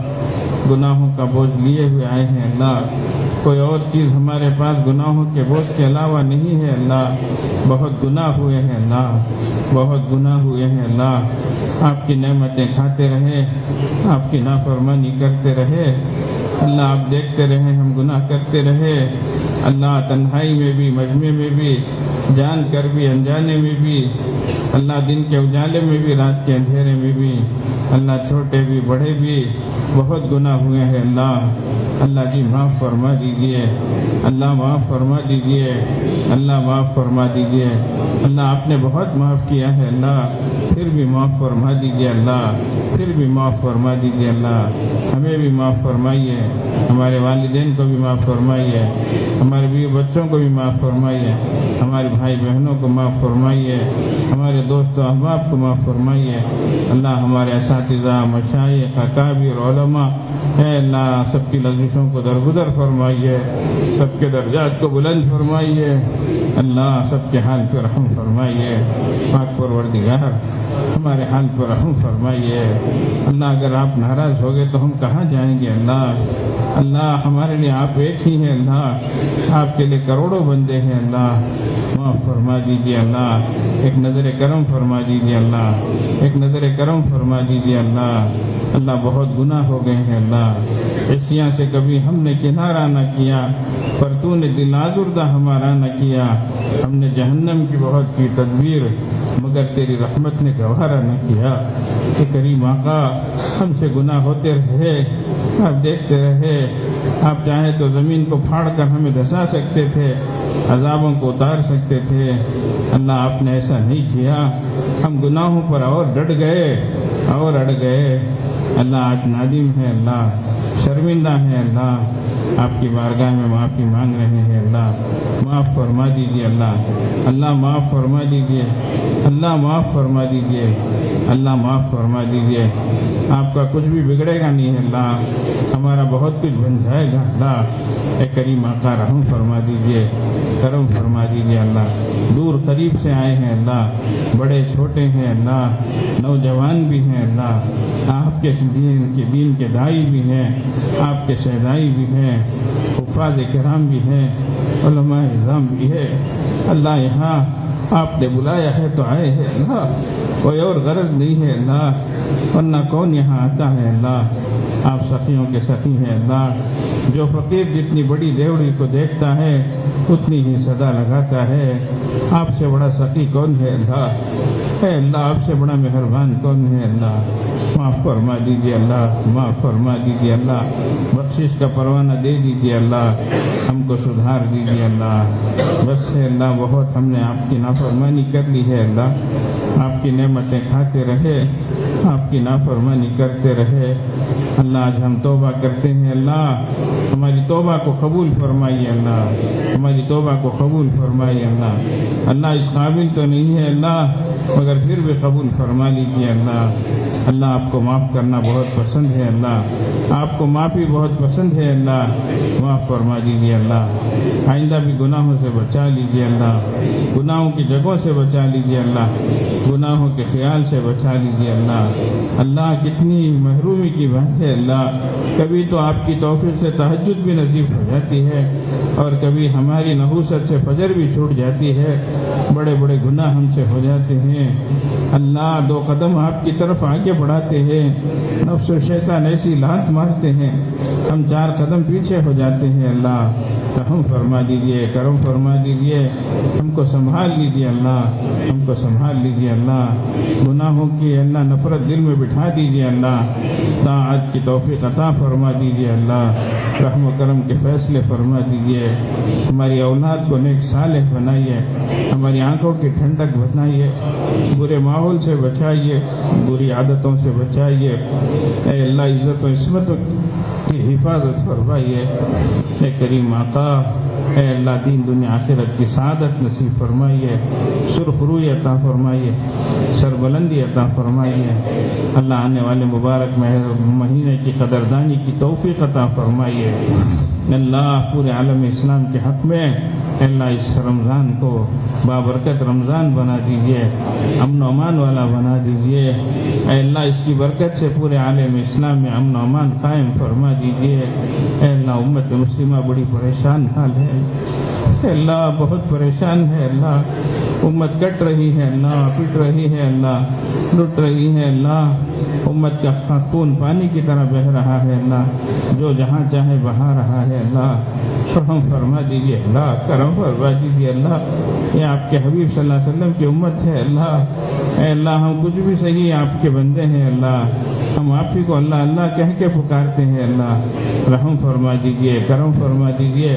گناہوں کا بوجھ لیے ہوئے آئے ہیں اللہ، کوئی اور چیز ہمارے پاس گناہوں کے بوجھ کے علاوہ نہیں ہے اللہ، بہت گناہ ہوئے ہیں اللہ، بہت گناہ ہوئے ہیں اللہ، آپ کی نعمتیں کھاتے رہے، آپ کی نافرمانی کرتے رہے اللہ، آپ دیکھتے رہے ہم گناہ کرتے رہے اللہ، تنہائی میں بھی مجمع میں بھی جان کر بھی انجانے میں بھی اللہ، دن کے اجالے میں بھی رات کے اندھیرے میں بھی اللہ، چھوٹے بھی بڑے بھی بہت گناہ ہوئے ہیں اللہ، اللہ جی معاف فرما دیجئے اللہ، معاف فرما دیجئے اللہ، معاف فرما دیجئے اللہ، آپ نے بہت معاف کیا ہے اللہ، پھر بھی معاف فرما دیجئے اللہ، پھر بھی معاف فرما دیجئے اللہ، ہمیں بھی معاف فرمائیے، ہمارے والدین کو بھی معاف فرمائیے، ہمارے بیوی بچوں کو بھی معاف فرمائیے، ہمارے بھائی بہنوں کو معاف فرمائیے ہمارے دوست و احباب کو معاف فرمائیے اللہ، ہمارے اساتذہ، مشائخ، اکابر، علماء، اے اللہ سب کی لذیذوں کو درگزر فرمائیے، سب کے درجات کو بلند فرمائیے اللہ، سب کے حال پر رحم فرمائیے پاک پروردگار، ہمارے حال پر رحم فرمائیے اللہ۔ اگر آپ ناراض ہو گئے تو ہم کہاں جائیں گے اللہ، ہمارے لیے آپ ایک ہی ہیں اللہ، آپ کے لیے کروڑوں بندے ہیں اللہ، معاف فرما دیجیے اللہ، ایک نظر کرم فرما دیجیے اللہ، ایک نظر کرم فرما دیجیے اللہ، بہت گناہ ہو گئے ہیں اللہ، عصیاں سے کبھی ہم نے کنارہ نہ کیا، پر تو نے دل آزردہ ہمارا نہ کیا، ہم نے جہنم کی بہت کی تدبیر مگر تیری رحمت نے گوارا نہ کیا۔ کہ کریم آقا ہم سے گناہ ہوتے رہے، آپ دیکھتے رہے، آپ چاہیں تو زمین کو پھاڑ کر ہمیں دھسا سکتے تھے، عذابوں کو اتار سکتے تھے اللہ، آپ نے ایسا نہیں کیا، ہم گناہوں پر اور ڈٹ گئے اور اڑ گئے اللہ، آج نادم ہے اللہ، شرمندہ ہے اللہ، آپ کی بارگاہ میں معافی مانگ رہے ہیں اللہ، معاف فرما دیجیے اللہ، معاف فرما دیجیے اللہ، معاف فرما دیجیے اللہ، معاف فرما دیجیے، آپ کا کچھ بھی بگڑے گا نہیں ہے اللہ، ہمارا بہت کچھ بن جائے گا اللہ، اے کریم آقا رحم فرما دیجیے، کرم فرما دیجیے اللہ، دور قریب سے آئے ہیں اللہ، بڑے چھوٹے ہیں اللہ، نوجوان بھی ہیں اللہ، آپ کے دین کے دائی بھی ہیں، آپ کے شہدائی بھی ہیں، حفاظ کرام بھی ہیں، علماء اعظام بھی ہے اللہ، یہاں آپ نے بلایا ہے تو آئے ہیں اللہ، کوئی اور غرض نہیں ہے اللہ، ورنہ کون یہاں آتا ہے اللہ، آپ سخیوں کے سخی ہیں اللہ، جو فقیر جتنی بڑی دیوڑی کو دیکھتا ہے اتنی ہی صدا لگاتا ہے، آپ سے بڑا سخی کون ہے اللہ، اے اللہ آپ سے بڑا مہربان کون ہے اللہ، معاف فرما دیجیے اللہ، معاف فرما دیجیے اللہ، بخشش کا پروانہ دے دیجیے اللہ، ہم کو سدھار دیجیے اللہ، بس ہے اللہ، بہت ہم نے آپ کی نافرمانی کر لی ہے اللہ، آپ کی نعمتیں کھاتے رہے، آپ کی نافرمانی کرتے رہے اللہ، آج ہم توبہ کرتے ہیں اللہ، ہماری توبہ کو قبول فرمائیے اللہ، ہماری توبہ کو قبول فرمائیے اللہ، اس قابل تو نہیں ہے اللہ، مگر پھر بھی قبول فرما لیجیے اللہ، آپ کو معاف کرنا بہت پسند ہے اللہ، آپ کو معافی بہت پسند ہے اللہ، معاف فرما دیجیے اللہ، آئندہ بھی گناہوں سے بچا لیجیے اللہ، گناہوں کی جگہوں سے بچا لیجیے اللہ، گناہوں کے خیال سے بچا لیجیے اللہ، کتنی محرومی کی بات ہے اللہ، کبھی تو آپ کی توفیق سے تہجد بھی نصیب ہو جاتی ہے، اور کبھی ہماری نحوست سے فجر بھی چھوٹ جاتی ہے، بڑے بڑے گناہ ہم سے ہو جاتے ہیں اللہ، 2 قدم آپ کی طرف آگے بڑھاتے ہیں، نفس و شیطان ایسی لات مارتے ہیں، ہم 4 قدم پیچھے ہو جاتے ہیں اللہ، رحم فرما دیجیے، کرم فرما دیجیے، ہم کو سنبھال لیجیے اللہ، ہم کو سنبھال لیجیے اللہ، گناہوں کی اللہ نفرت دل میں بٹھا دیجیے اللہ، طاعت کی توفیق عطا فرما دیجیے اللہ، رحم و کرم کے فیصلے فرما دیجیے، ہماری اولاد کو نیک صالح بنائیے، ہماری آنکھوں کی ٹھنڈک بنائیے، برے ماحول سے بچائیے، بری عادتوں سے بچائیے، اے اللہ عزت و عصمت کی حفاظت فرمائیے، اے کریم آقا، اے اللہ دین دنیا آخرت کی سعادت نصیب فرمائیے، سرخ روی عطا فرمائیے، سربلندی عطا فرمائیے اللہ، آنے والے مبارک مہینے کی قدردانی کی توفیق عطا فرمائیے اللہ، پورے عالم اسلام کے حق میں اللہ اس رمضان کو بابرکت رمضان بنا دیجیے، امن و امان والا بنا دیجیے، اے اللہ اس کی برکت سے پورے عالم اسلام میں امن و امان قائم فرما دیجیے، اے اللہ امت مسلمہ بڑی پریشان حال ہے، اے اللہ بہت پریشان ہے اللہ، امت کٹ رہی ہے اللہ، پٹ رہی ہے اللہ، لٹ رہی ہے اللہ، امت کا خون پانی کی طرح بہہ رہا ہے اللہ، جو جہاں چاہے بہا رہا ہے اللہ، رحم فرما دیجیے اللہ، کرم فرما دیجیے اللہ، یہ آپ کے حبیب صلی اللہ علیہ وسلم کی امت ہے اللہ، اے اللہ ہم کچھ بھی صحیح آپ کے بندے ہیں اللہ، ہم ہم آپ ہی کو اللہ اللہ کہہ کے پکارتے ہیں، اللہ رحم فرما دیجئے، کرم فرما دیجئے،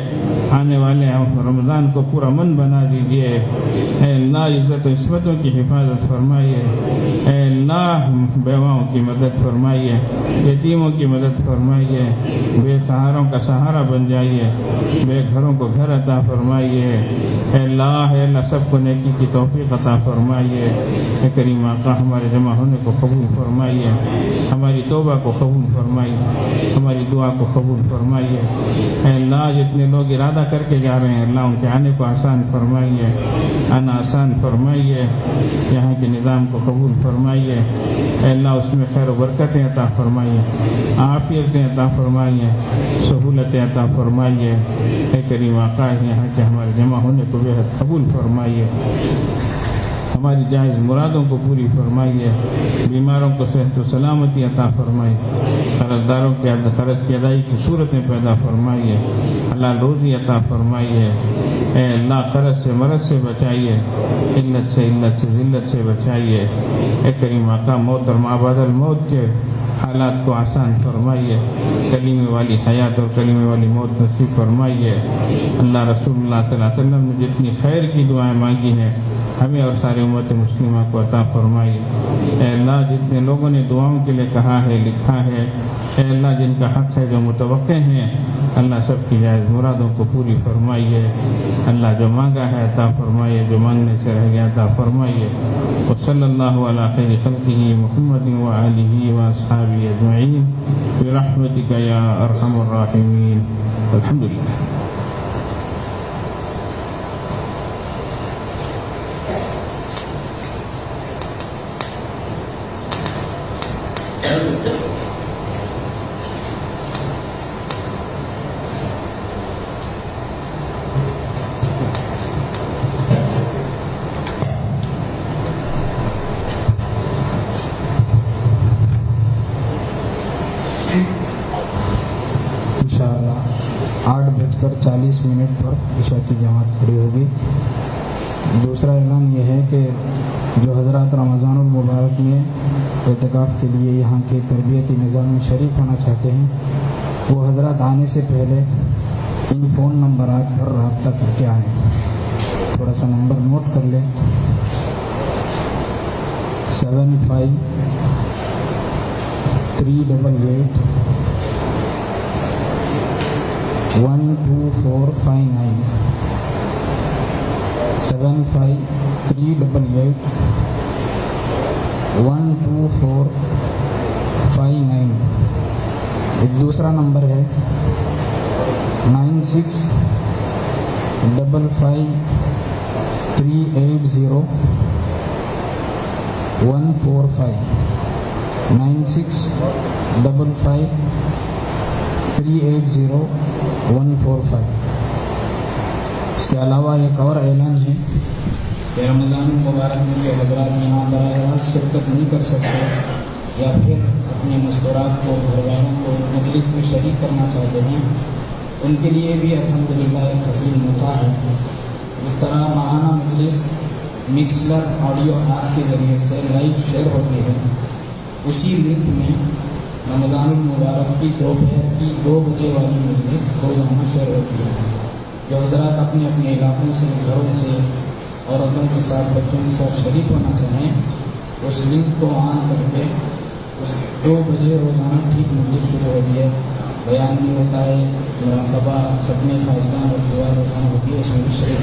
آنے والے ہم رمضان کو پورا من بنا دیجئے۔ اے اللہ عزت و عصمتوں کی حفاظت فرمائیے، اے اللہ بیواؤں کی مدد فرمائیے، یتیموں کی مدد فرمائیے، بے سہاروں کا سہارا بن جائیے، بے گھروں کو گھر عطا فرمائیے۔ اے اللہ سب کو نیکی کی توفیق عطا فرمائیے۔ اے کریم آقا ہمارے جمع ہونے کو قبول فرمائیے، ہماری توبہ کو قبول فرمائیے، ہماری دعا کو قبول فرمائیے۔ اے اللہ جتنے لوگ ارادہ کر کے جا رہے ہیں اللہ ان کے آنے کو آسان فرمائیے، آنا آسان فرمائیے، یہاں کے نظام کو قبول فرمائیے۔ اے اللہ اس میں خیر و برکتیں عطا فرمائیے، عافیتیں عطا فرمائیے، سہولتیں عطا فرمائیے۔ اے کریم آقا یہاں کے ہمارے جمع ہونے کو بے حد قبول فرمائیے، ہماری جائز مرادوں کو پوری فرمائیے، بیماروں کو صحت و سلامتی عطا فرمائیے، قرض داروں کے قرض کی ادائی کی صورتیں پیدا فرمائیے، حلال روزی عطا فرمائیے۔ اے اللہ قرض سے مرض سے بچائیے، علت سے ذلت سے بچائیے۔ اے کریم آقا موت اور ما بعد الموت کے حالات کو آسان فرمائیے، کلیمے والی حیات اور کلیمے والی موت نصیب فرمائیے۔ اللہ رسول اللہ صلی اللہ علیہ وسلم نے جتنی خیر کی دعائیں مانگی ہیں ہمیں اور ساری امت مسلمہ کو عطا فرمائیے۔ اے اللہ جتنے لوگوں نے دعاؤں کے لیے کہا ہے لکھا ہے، اے اللہ جن کا حق ہے جو متوقع ہیں اللہ سب کی جائز مرادوں کو پوری فرمائیے۔ اللہ جو مانگا ہے عطا فرمائیے، جو مانگنے سے رہ گیا عطا فرمائیے۔ وصلی اللہ علی خیر خلقہ محمد وآلہ واصحابہ اجمعین برحمتک یا ارحم الراحمین۔ الحمدللہ۔ انشاءاللہ 8:40 پر عشاء کی جماعت کھڑی ہوگی۔ دوسرا اعلان یہ ہے کہ جو حضرات رمضان المبارک میں اعتکاف کے لیے یہاں کے تربیتی نظام میں شریک ہونا چاہتے ہیں وہ حضرات آنے سے پہلے ان فون نمبرات پر رابطہ کر کے آئیں۔ تھوڑا سا نمبر نوٹ کر لیں: 75 388 12459 75 388 12459۔ ایک دوسرا نمبر ہے 96 55 380 145 96 55 380 145۔ اس کے علاوہ ایک اور اعلان ہے کہ رمضان المبارک میں جو حضرات یہاں براہ راست شرکت نہیں کر سکتے یا پھر اپنے مستورات کو گھر والوں کو مجلس میں شریک کرنا چاہتے ہیں ان کے لیے بھی الحمدللہ ایک حسین موقع ہے۔ جس طرح ماہانہ مجلس مکسلر آڈیو ایپ کے ذریعے سے لائیو شیئر ہوتی ہے، اسی لنک میں رمضان المبارک کی دوپہر کی 2 بجے والی مجلس روزانہ شیئر ہوتی ہے۔ جو حضرات اپنے اپنے علاقوں سے گھروں سے عورتوں کے ساتھ بچوں کے ساتھ شریک ہونا چاہیں اس لنک کو آن کر کے اس 2 بجے روزانہ ٹھیک مجلس شروع ہوتی ہے، بیان بھی ہوتا ہے، مراقبہ، ختم خاصگان اور دعا روزانہ ہوتی ہے، اس میں بھی شریک